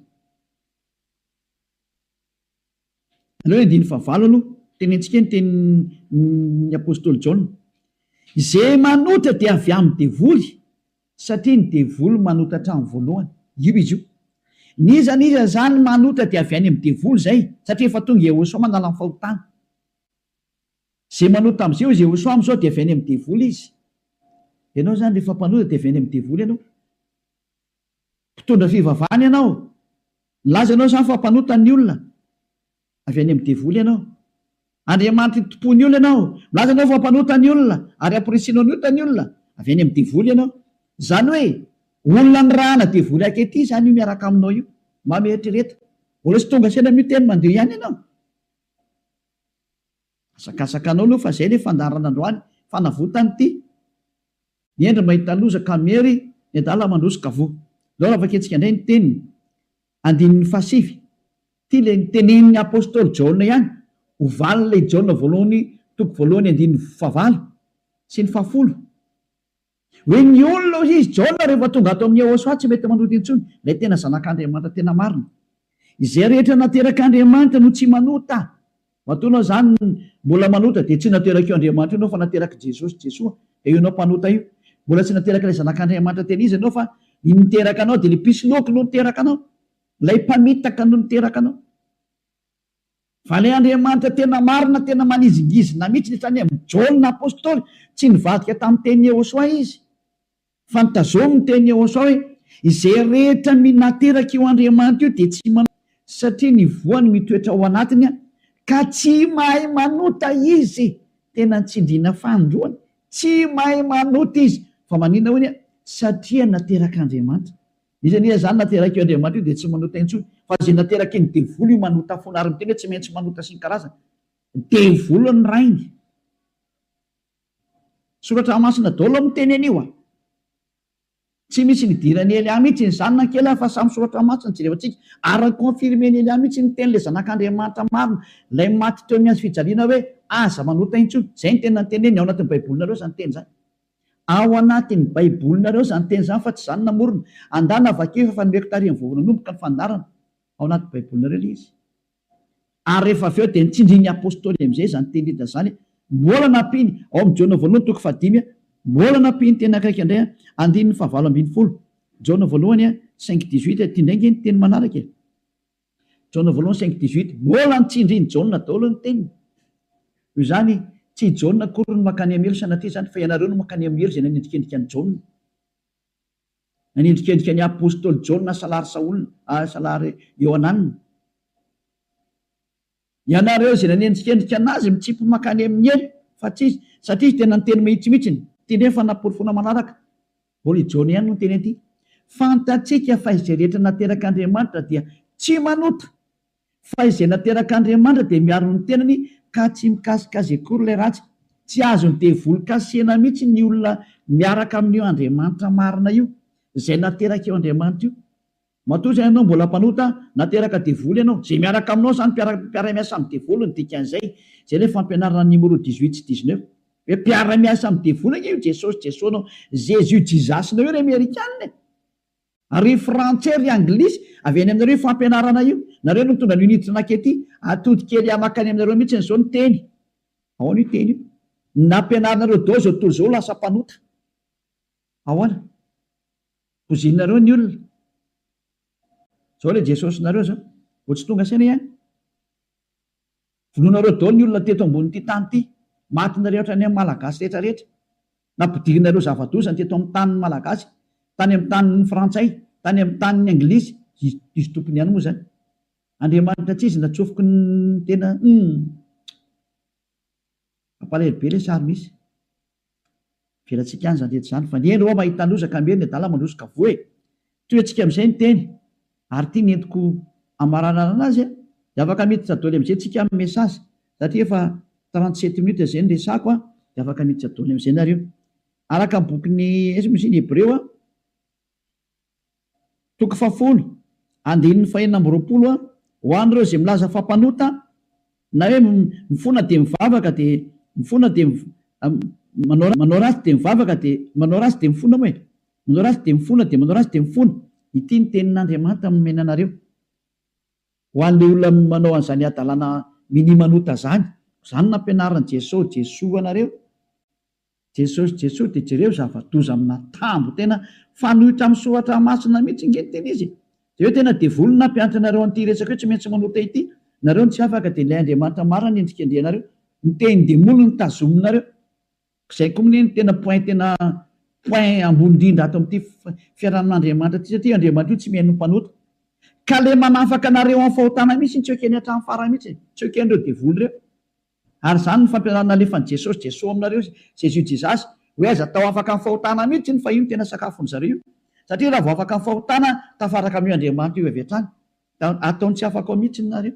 Aleo 9:9 aloha tenentsika ny tenin'ny apôstôly Jaona. Izay manota dia avy amin'ny devoly satria ny devoly manota hatramin'ny voalohany. Io izy io. Niza zany manota dia avy any amin'ny devoly zay satria efa tonga Jehosoa manala ny fahotana. Zay manota amin'izay io Jehosoa amin'izao dia avy any amin'ny devoly izy. Ianao zany rehefa mpanota dia avy any amin'ny devoly ianao. Mpitondra fivavahana ianao. Milaza ianao zany fa mpanota ny olona. Avy any amin'ny devoly ianao. Andriamanitra tompony olona ianao. Milaza ianao fa mpanota ny olona ary ampirisinao ny ota ny olona. Avy any amin'ny devoly ianao. Zany hoe olona ny rahana devoly akety zany io miaraka aminao io. Mametrereta. Mbola tsy tonga sena miteny mandeha ihany ianao. Asakasakanao aloha fa zay le fandarana androany fanavotany ity. Niendry mahita loza kamery ny adala mandroso kavoa. Lao avaketsika indray ny teniny. 9:7. Ty le nitenenin'ny apôstôly Jaona ihany. Ovaly le Jaona voalohany 9:9 sy ny 10. Hoe ny olona izy Jaona rehefa tonga ato amin'ny Jehosoa tsy mety manota intsony. Ilay tena zanak'Andriamanitra tena marina. Izay rehetra naterak'Andriamanitra no tsy manota. Matonao zany mbola manota dia tsy nateraka io Andriamanitra ianao fa nateraka Jesosy Jesoa. Dia io ianao mpanota io. Mbola tsy nateraka ilay zanak'Andriamanitra tena izy ianao fa niteraka anao dia ilay pisoloky no niteraka anao. Ilay mpamitaka no niteraka anao. Fa ilay Andriamanitra tena marina tena manizingizina mihitsy netrany amin'ny Jaona apôstôly tsy nivadika tamin'ny teny Jehosoa izy. Fa nitazomy ny teny Jehosoa hoe izay rehetra nateraka io Andriamanitra io dia tsy manota satria ny voany mitoetra ao anatiny ka tsy mahay manota izy. Tena nitsindriana fandroany. Tsy mahay manota izy. Fa manina hoy satria nateraka Andriamanitra. Izy zany nateraka io Andriamanitra io dia tsy manota intsony. Fa izay nateraka iny devoly io manota foana ary miteny hoe tsy maintsy manota sy ny karazana. Devoly ny rainy. Soratra masina daholo miteny anio. Tsy misy nidirany Elia mihitsy ny zanona kely fa samy soratra masina jerevantsika. Ary konfirmeny Elia mihitsy ny teny le zanak'Andriamanitra marina. Ilay maty teo amin'ny azy fijaliana hoe aza manota intsony. Zay ny tena teneny ao anatin'ny baibolinareo zany teny zany. Ao anatin'ny baibolinareo zany teny zany fa tsy zany namorona. Andana vakeo fa nomeko tarihan'ny voavonanomboka ny fandarana. Ao anatin'ny baibolinareo le izy. Ary rehefa avy eo dia nitsindrian'ny apôstôly amin'izay zany teny hita zany. Mbola nampiny ao amin'ny Jaona voalohany 5:5. Mbola nampiny teny akaiky indray 9:9. Jaona voalohany 5:18 ty indraingy ny teny manaraka. Jaona voalohany 5:18 mbola nitsindriany Jaona daholo ny teniny. Io zany tsy Jaona akory no makany amelo sanatria zany fa ianareo no makany amelo izay nanendrikendrika ny Jaona. Nanendrikendrika ny apôstôly Jaona salary Saolina, salary Ioananina. Ianareo izay nanendrikendrika anazy mitsipy makany amin'ny elo fa tsy izy satria izy tena niteny mihitsymihitsiny. Ty ndray fa naporofona manaraka. Mbola i Jaona ihany no teny aty. Fantatsika fa izay rehetra nateraka Andriamanitra dia tsy manota. Fa izay nateraka Andriamanitra dia miaro ny tenany ka tsy mikasikazy akory ilay ratsy. Tsy azony devoly kasena mihitsy ny olona miaraka amin'io Andriamanitra marina io. Izay nateraka io Andriamanitra io. Matoa zany ianao mbola mpanota nateraka devoly ianao. Izay miaraka aminao zany mpiara-miasa amin'ny devoly ny dikan'izay. Izay ilay fampianarana numéro 18 sy 19. Hoe mpiara-miasa amin'ny devoly io Jesosy Jesosy nao. Jésus Jesus nao io ry Amerikanina. Ary frantsay ry anglisy avy any aminareo fampianarana io. Nareo no mitondra ny unité nakety atody kely amakany aminareo mihitsy n'izao ny teny. Ao ny teny io. Nampianaranareo dao zao tontolo zao lasa mpanota. Ahoana? Pozinareo ny olona. Zao le Jesosy nareo zao. Vao tsy tonga saina ihany. Vonoanareo dao ny olona teto ambonin'ity tany ity. Matinareo ohatrany amin'ny malagasy rehetra rehetra. Nampidirinareo zava-dozany teto amin'ny tany malagasy. tany amin'ny tanin'ny frantsay, tany amin'ny tanin'ny anglisy, izy tompony ihany moa zany. Andriamanitra tsy izy natsofoko ny tena ampalahelo le sary misy. Velantsika any zany rehetra zany fa ny eny ao mahita lozaka ambeny dala mandrosika voe. Toy antsika amin'izay ny teny ary tia nentiko amaranana anazy dia afaka miditra daholo amin'izay tsika amin'ny mesazy satria efa 37 minutes izay ny resako dia afaka miditra daholo amin'izay nareo. Araka ny bokin'ny esy Hebreo toko 10 andininy 420 ho an'ireo izay milaza fampanota na hoe mifona dia mivavaka dia mifona dia manao ratsy dia mivavaka dia manao ratsy dia mifona moa manao ratsy dia mifona dia manao ratsy dia mifona. Ity ny tenin'Andriamanitra nomena anareo ho an'ilay olona manao an'izany adalana minimanota zany nampianaran'i Jesoa anareo. Jesosy dia jereo zava-doza amina tambo tena fanohitra amin'ny soratra masina mihitsy nge teny izy. Dia hoe tena devolona nampianatra anareo an'ity resaka hoe tsy maintsy manota ity. Nareo tsy afaka dia ilay Andriamanitra marina endrika andrianareo. Ny teny demolony ny tazominareo. Izay koa ny tena point ambony indrindra ato amin'ity fiarahan'Andriamanitra ity satria Andriamanitra io tsy mihaino mpanota. Ka le manafaka anareo amin'ny fahotana mihitsy tsy ekeny hatramin'ny farany mihitsy, tsy eken'ireo devoly ireo. Ary izany ny fampianarana alefan'i Jesosy aminareo Jesasy hoe aza tao afaka amin'ny fahotana mihitsy fa io no tena sakafony zareo. Satria raha vao afaka amin'ny fahotana tafaraka amin'io Andriamanitra io avy hatrany. Ataony tsy afaka ao mihitsy nareo.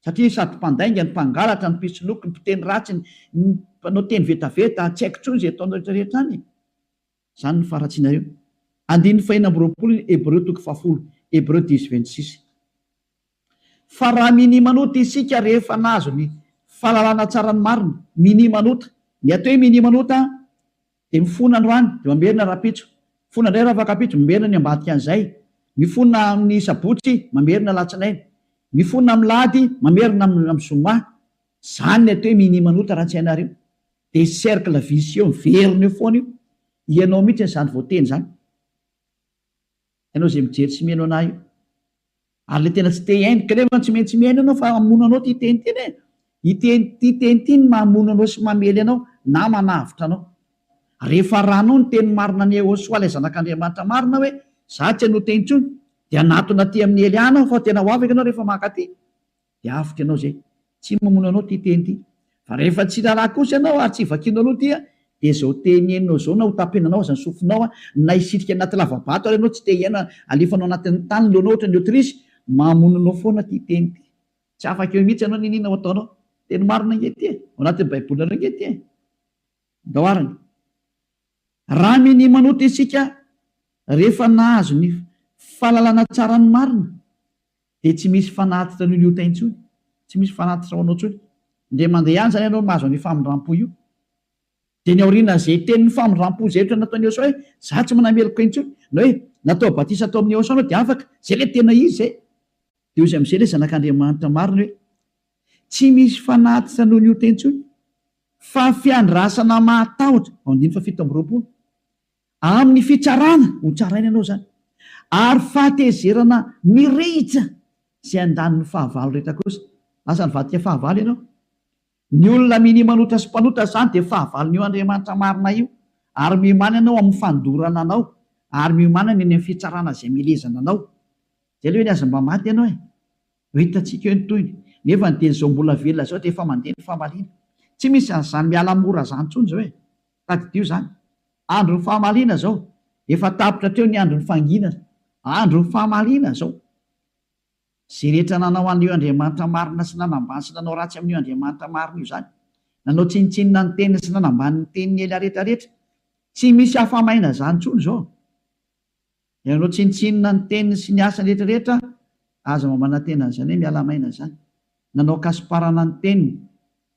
Satria sady mpandainga, ny mpangalatra, ny mpisoloky, ny mpiteny ratsy, ny mpanao teny vetaveta, tsy haiko intsony izay ataonao rehetrarehetra any. Izany ny faratsinareo. Andininy 420 Hebreo toko 10 Hebreo 10:26. Fa raha minimanota isika rehefa nahazo ny fahalalana tsara ny marina, minimanota. Ny atao hoe minimanota dia mifona androany dia mamerina rapitso. Mifona indray raha afaka pitso, mamerina ny ambadika an'izay. Mifona amin'ny sabotsy, mamerina latsinainy. Mifona amin'ny lahady, mamerina amin'ny zoma. Izany ny atao hoe minimanota raha tsy hainareo. Dia cercle vicieux verina eo foana io. Ianao mihitsy izany voateny izany. Ianao izay mijery tsy mihaino anahy io. Ary le tena tsy te haino, kanefa tsy maintsy mihaino ianao fa hamono anao ty teny teny e. Ity teny ity ny mamono anao sy mamely anao na manavitra anao. Rehefa ranao ny teny marina ny Hosoa ilay zanak'Andriamanitra marina hoe za tsy hanota intsony dia anatona aty amin'ny Eliana fa tena ho avy ianao rehefa makaty. Dia afitra ianao izay. Tsy mamono anao ty teny ity. Fa rehefa tsy lalà kosa ianao ary tsy vakianao aloha dia izao teny henonao izao na ho tapenanao aza ny sofinao na isitrika anaty lavabato ary ianao tsy te hiaina alefanao anatin'ny tany leonao ohatra ny Aotrisy, mamono anao foana ty teny ity. Tsy afaka eo mihitsy ianao ninina ho ataonao. Teny marina ingety e. Ao anatin'ny baibolina ingety e. Daoarany. Raha minimanota isika rehefa nahazo ny fahalalana tsara ny marina dia tsy misy fanatitra ny ota intsony. Tsy misy fanatitra ho anao intsony. Ndray mandeha ihany izany ianao mahazo ny famindram-po io. Dia ny aoriana izay tenin'ny famindram-po izay ohatra nataon'ny Hosoa hoe za tsy manameloko intsony. Na hoe natao batisa tao amin'ny Hosoa dia afaka. Izay ilay tena izy izay. Dia izy amin'izay ilay zanak'Andriamanitra marina hoe tsy misy fanatitra noho ny ota intsony fa fiandrasana mahatahotra. Ao 7:20. Amin'ny fitsarana ho tsaraina ianao izany. Ary fahatezerana mirehitra izay andaniny fahavalo rehetra kosa. Asa nivadika fahavalo ianao. Ny olona minimanota sy mpanota izany dia fahavalon'io Andriamanitra marina io. Ary miomana ianao amin'ny fandorana anao. Ary miomana ny amin'ny fitsarana izay milezana anao. Izay ilay hoe aza mba maty ianao e. Ho hitantsika eo ny toyny. Nefa ny teny izao mbola velona izao dia efa mandeha ny fahamaliana. Tsy misy an'izany miala mora izany intsony izao e. Tadidio izany. Andron'ny fahamaliana izao. Efa tapitra treo ny andron'ny fanginana. Andron'ny fahamaliana izao. Izay rehetra nanao an'io Andriamanitra marina sy nanambany sy nanao ratsy amin'io Andriamanitra marina io izany. Nanao tsinitsinina ny teny sy nanambany ny teniny ela rehetrarehetra. Tsy misy hafamaina izany intsony izao. Nanao tsinitsinina ny teniny sy ny asany rehetrarehetra, aza mamana tena izany hoe miala maina izany. Nanao kasiparana ny teniny.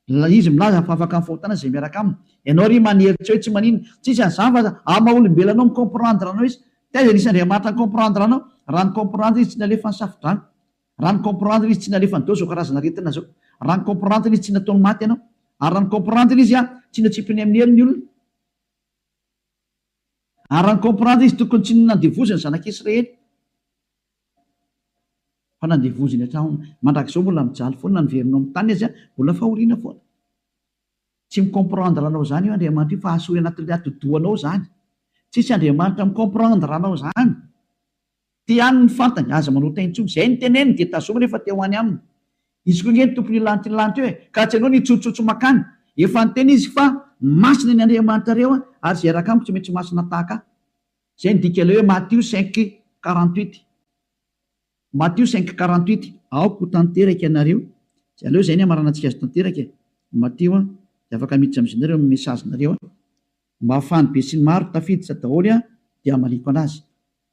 Izy milaza fa afaka amin'ny fahotana izay miaraka aminy. Ianao ry maneritra hoe tsy manino. Tsisy an'izany fa maha-olombelonao mikomprandra anao izy. Taiza nisy Andriamanitra mikomprandra anao. Raha mikomprandra izy tsy nalefa ny safodrano. Raha mikomprandra izy tsy nalefa ny dao karazana retina zao. Raha mikomprandra izy tsy nataony maty ianao. Ary raha mikomprandra izy tsy natsipiny amin'ny heliny olona. Ary raha mikomprandra izy tokony tsy nandevoziny zanak'Israely. Fa nandevoziny hatrany mandrakizao mbola mijaly foana niverinao amin'ny tany izy mbola fahoriana foana. Tsy mikomprandra anao izany io Andriamanitra io fa asory anatin'ny atodoanao izany. tsisy Andriamanitra micomprendre anao zany. Ty any ny fantany aza manota intsony zay ny teneny dia tazoma rehefa teo any aminy. Izy koa nge ny tompony lanitra ny lanitra hoe ka tsy anao ny tsotsotso makany. Efa nyteny izy fa masina ny Andriamanitra reo ary zay raka amiko tsy maintsy masina tahaka. Zay ny dika ilay hoe Matthieu 5:48. Matthieu 5:48 aoko tanteraka ianareo. Zay aleo zay ny amaranantsika azy tanteraka. Matthieu dia afaka miditra amin'izinareo amin'ny mesazinareo mba hafany be sy ny maro tafiditra daholo dia maliko anazy.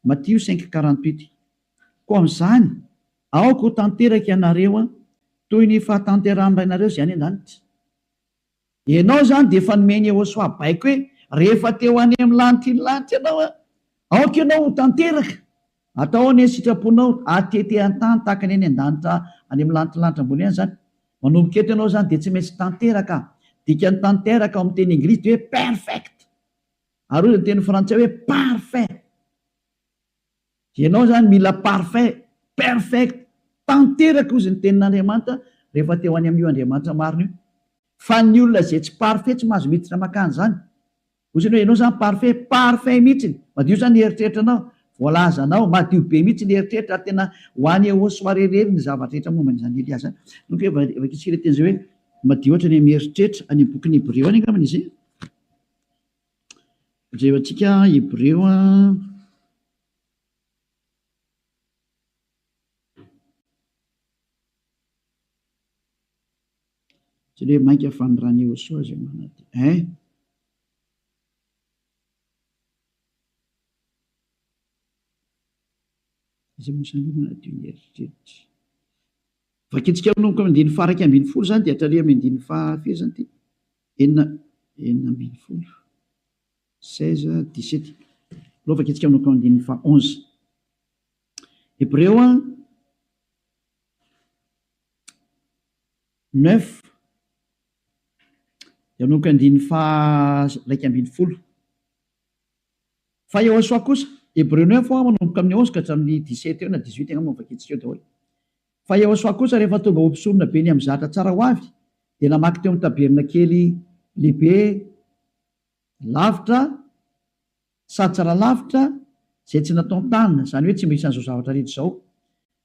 Matthieu 5:48 koa amin'izany aoko tanteraka ianareo toy ny fahatanterahana ianareo zay any an-danitra. Ianao zany dia efa nomeny Iehosoa baiko hoe rehefa teo any amin'ny lanitra ny lanitra ianao aoka ianao tanteraka atao ny sitraponao atete an-tany tahaka ny any an-danitra any amin'ny lanitra ambony any zany. Manomboka eto ianao zany dia tsy maintsy tanteraka. Dika ny tanteraka ao amin'ny teny anglisy dia hoe perfect. Ary ny teny frantsay hoe parfait. Ianao zany mila parfait, perfect, tanteraka ozy ny tenin'Andriamanitra rehefa teo any amin'io Andriamanitra marina io. Fa ny olona zay tsy parfait tsy mahazo miditra makany zany. Ozy ny hoe ianao zany parfait, parfait mihitsy. Madio zany eritreritranao, voalazanao, madio be mihitsy ny eritreritra ary tena ho any Iehosoa rerery ny zavatra rehetra momba n'izany Elias zany. Nuk hoe vakitsika teny zay hoe madio ohatra ny mieritreritra any amin'ny bokin'ny Hébreu any angambany izy. Reo antsika Hébreu tsy hoe mainka fanirany Iehosoa zay manaty zay mosany manadio ny eritreritra. Vakitsika manomboka amin'ny 2:12 zany dia hatrary amin'ny 2:5 zany ty 4:12 16-17 lo vakitsika manomboka amin'ny 2:11. Hébreu 9 dia manomboka amin'ny 2:12. Fa Iehosoa kosa Hébreu 9 manomboka amin'ny 11 ka hatramin'ny 17 eo na 18 angamba vakitsika eo daholo. Fa Iehosoa kosa rehefa tonga ompisorona be ny amin'ny zatra tsara ho avy dia namaky teo amin'ny taberna kely lehibe lavitra sady tsara lavitra zay tsy natao tanina, zany hoe tsy misy an'izao zavatra rehetra izao,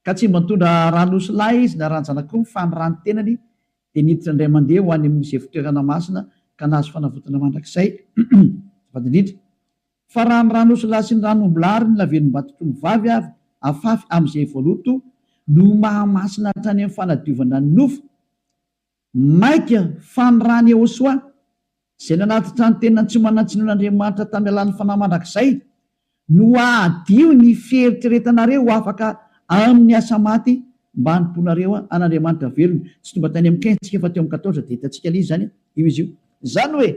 ka tsy mba nitondra ranosolahy izy na ranjanak'omy fa ny rano tenany dia niditra indray mandeha ho any amin'izay fitoerana masina ka nahazo fanavotana mandrakizay. Vadindrindra fa raha ny ranosolahy sy ny ranombolary ny lavelom-batotro mivavy avy afafy amin'izay voaloto no mahamasina hatrany amin'ny fanadiovana ny nofo maika fa ny rany Iehosoa zay nanatitra ny tenany tsy manantsinon'Andriamanitra tamin'ny alan'ny fanahy mandrakizay no adio ny fieritreretanareo ho afaka amin'ny asa maty mba hanimponareo an'Andriamanitra velona. Tsy tomba tany amin'ny 15 tsika fa teo amin'ny 14 dia hitantsika ilay zany io izy io. Zany hoe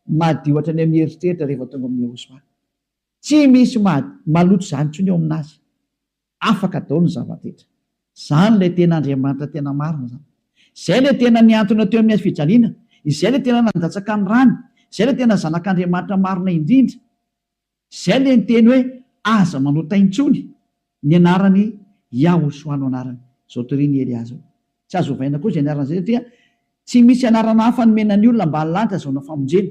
madio hatrany amin'ny eritreritra rehefa tonga amin'ny Iehosoa. Tsy misy maloto zany intsony eo aminazy, afaka daholo ny zava-detra. Zany ilay tena Andriamanitra tena marina zany. Izay ilay tena niantona teo amin'ny fijaliana, izay ilay tena nandatsaka ny rano, izay ilay tena zanak'Andriamanitra marina indrindra, izay ilay ny teny hoe aza manota intsony ny anarany Iehosoa no anarany. Zao toriany Elias zao. Tsy azo ovaina koa izay anarana izay satria tsy misy anarana hafa nomenany olona mba halanitra zao na famonjena.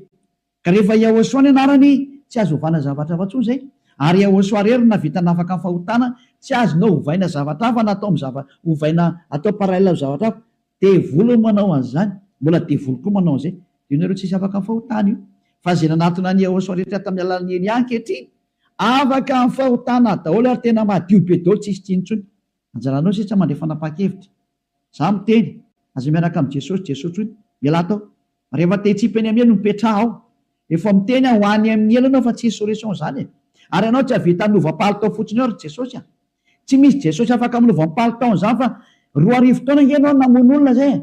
Ka rehefa Iehosoa ny anarany tsy azo ovana zavatra hafa intsony izay. Ary Iehosoa rery na vita nafaka amin'ny fahotana tsy azonao ovaina zavatra hafa na atao ovaina atao parallela amin'ny zavatra hafa. Devoly manao an'izany, mbola devoly koa manao an'izay. Io nareo tsisy afaka amin'ny fahotana io. Fa zay nanatona ny Iehosoa rehetra tamin'ny alalan'ny Elia ankehitriny afaka amin'ny fahotana daholo ary tena madio be daholo tsisy tsinontsony. Anjaranao sisa mandray fanapa-kevitra. Za miteny aza miaraka amin'ny Jesosy, Jesosy hoy miala atao. Rehefa te hitsipy any amin'ny elo mipetraha ao. Efa miteny ho any amin'ny elo anao fa tsy solution zany. Ary anao tsy havita minovam-palitao fotsiny eo ary Jesosy. Tsy misy Jesosy afaka minovam-palitao zany fa 2 taona nge ianao namono olona zay.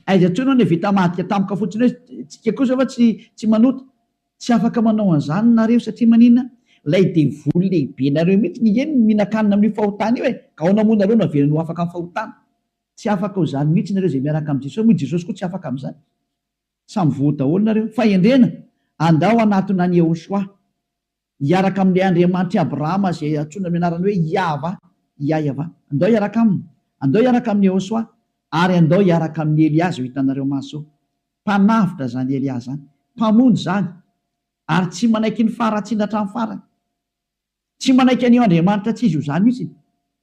Aiza tsoy ianao ny vita madika tampoka fotsiny hoe tsika kosa fa tsy manota. Tsy afaka manao an'izany nareo satria maninona? Lay devoly lehibe nareo mihitsy ny eny mihinan-kanina amin'ny fahotana io ka ao namono nareo navelany ho afaka amin'ny fahotana. Tsy afaka ho zany mihitsy nareo zay miaraka amin'ny Jesosy, moa Jesosy koa tsy afaka amin'izany. Samy voa daholo nareo. Fa endrena andao anatona ny Iehosoa hiaraka amin'ilay Andriamanitra Abrahama zay antsoina amin'ny anarany hoe Yahva. Andao hiaraka aminy, andao hiaraka amin'ny Iehosoa ary andao hiaraka amin'ny Elias ho hitanareo maso. Mpanavitra zany Elias zany, mpamonjy zany. ary tsy manaiky ny faratsiana hatramin'ny farany. Tsy manaiky an'io Andriamanitra tsy izy io zany mihitsy.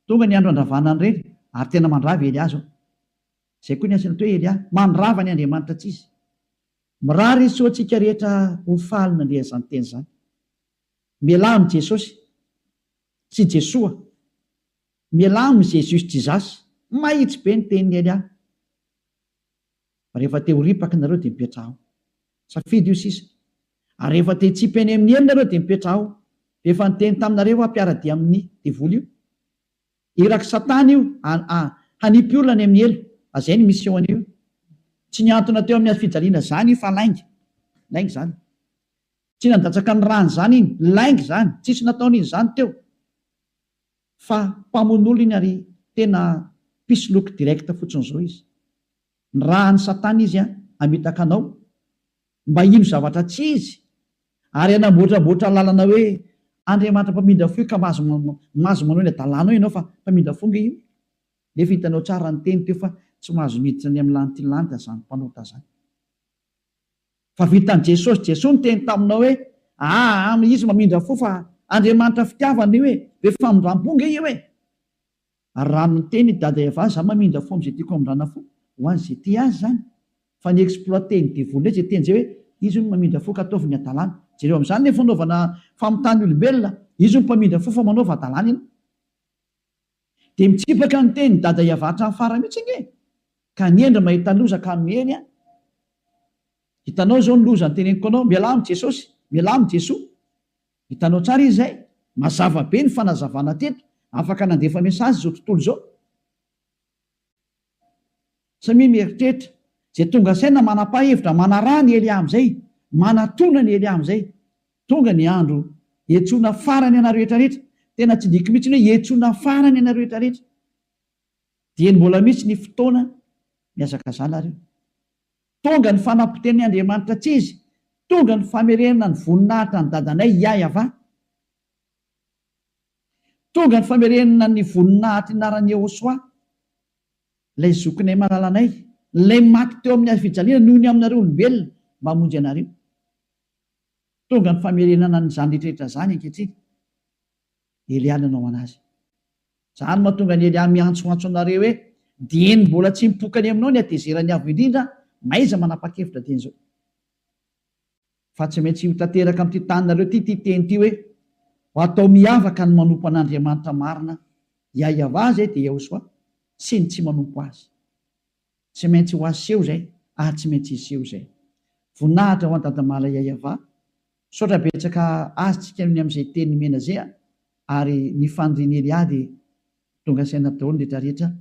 Tonga ny andro andravana ny reny ary tena mandrava Elia zao. Izay koa ny asany atao hoe Elia, mandrava ny Andriamanitra tsy izy. Mirary izy soantsika rehetra ho faly nandeha izany teny izany. Mialamy Jesosy sy Jesoa, mialamy Jesosy Jizasy, mahitsy be ny tenin'ny Elia. Rehefa te ho ripaka nareo dia mipetraha ao. Safidy io sisa. Ary rehefa te hitsipy eny amin'ny elo nareo dia mipetraha ao. Rehefa niteny taminareo ampiara-dia amin'ny devoly io. Iraky Satana io hanipy olona ny amin'ny elo. Azay ny mission io. Tsy niantona teo amin'ny fijaliana zany io fa lainga. Lainga zany. Tsy nandatsaka ny rano zany iny, lainga zany. Tsisy nataony iny zany teo. Fa mpamono iny ary tena pisoloky direct fotsiny zao izy. Ny rahan'ny Satana izy amitaka anao mba ino zavatra tsy izy, ary anamboatraboatra lalana hoe Andriamanitra mpamindra fo ka mazo manao ny adalàna ianao fa mpamindra fonga io. Nefa hitanao tsara ny teny teo fa tsy mahazo miditra ny amin'ny lantilanta zany mpanota zany. Fa vitan'i Jesosy, Jesosy ny teny taminao hoe izy mamindra fo fa Andriamanitra fitiavana io be famindram-ponga io Ary raha ny teny dada Eva za mamindra fo amin'izay tiako amindrana fo ho an'izay ty azy zany. Fa ny exploité ny devoly zay teny zay hoe izy no mamindra fo ka ataovy ny adalàna. Jereo amin'izany ny fanaovana famotany olombelona, izy no mpamindra fo fa manaova adalàna ianao. Dia mitsipaka ny teny dada Eva hatramin'ny farany mihitsy nge. Ka niendra mahita loza ka miheny hitanao zao ny loza ny teneniko anao, mialamy Jesosy, mialamy Jesoa. Hitanao tsara izy zay, mazava be ny fanazavana teto, afaka nandefa mesazy zao tontolo zao. Samy mieritreritra zay tonga saina manapa-hevitra manarà ny Elia amin'izay, manatona ny Elia amin'izay. Tonga ny andro hiantsoana farany ana rehetra rehetra. Tena tsy diky mihitsy hoe hiantsoana farany ana rehetra rehetra. Dia mbola mihitsy ny fotoana miazaka zala reo. Tonga ny fanapoteny Andriamanitra tsy izy, tonga ny famerenana ny voninahitra ny dadanay Yahya. Tonga ny famerenana ny voninahitra inaran'ny Yehosoa, ilay zokinay malalanay, ilay maty teo amin'ny fijaliana noho ny aminareo olombelona mba hamonjy anareo. Tonga ny famerenana nyzany rehetrarehetra zany ankehitriny. Elia nanao anazy. Zany mahatonga ny Elia miantsoantso anareo hoe dieny mbola tsy mipokany aminao ny atezerany avo indrindra, maiza manapa-kevitra teny zao. Fa tsy maintsy ho tanteraka amin'ity taninareo ty teny ty hoe ho atao miavaka ny manompo an'Andriamanitra marina, Yahya zay dia Yehosoa, sy ny tsy manompo azy. Tsy maintsy ho aseho zay, tsy maintsy iseho zay. Voninahitra ho an-dadamala Yahya, saotra betsaka azy tsika amin'izay teny mena zay, ary ny fandriny Elia dia tonga saina daholo rehetra rehetra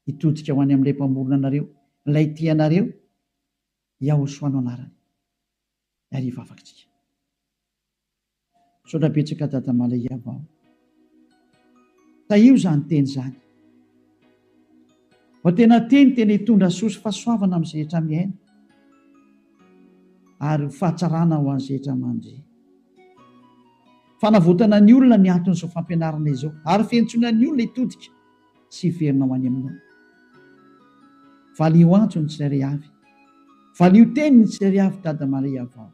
hitodika ho any amin'ilay mpamorona anareo, ilay tianareo, Yehosoa no anarany. Ariva afakitsika. Saotra betsaka dadamala Yahya. Taio zany teny zany. Fa tena tena hitondra soso fahasoavana amin'izay rehetra miaina, ary fahatsarana ho an'izay rehetra mandry. Fanavotana ny olona ny anton'izao fampianarana izao, ary fiantsoana ny olona hitodika sy hiverina ho any aminao. Valio antso ny tsirairay avy, valio teny ny tsirairay avy dadamala Yahya.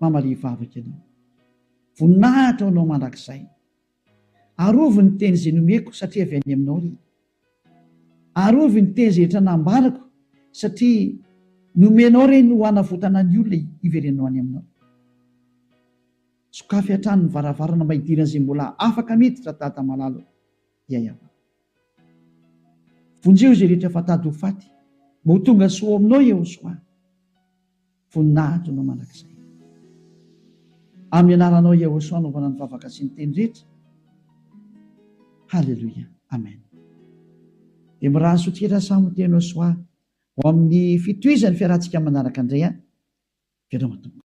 Mamalia vavaka ianao, voninahitra anao mandrakizay. Arovy ny teny izay nomeko satria avy any aminao ry. Arovy ny teny izay rehetra nambarako satria nomenao reny ho hanavotana ny olona hiverenao any aminao. Sokafy hatrany ny varavarana maidirana izay mbola afaka miditra dada malalo Yahya. Vonjeo izay rehetra fatady ho faty, mba ho tonga soa aminao Yehosoa. Voninahitra anao mandrakizay. Amin'ny anaranao Yehosoa anaovana ny vavaka sy ny teny rehetra. Halleluia. Amen. Dia miraso tsika samy teny Yehosoa ho amin'ny fitohizan'ny fiarantsika manaraka indray. Vedao matomboka.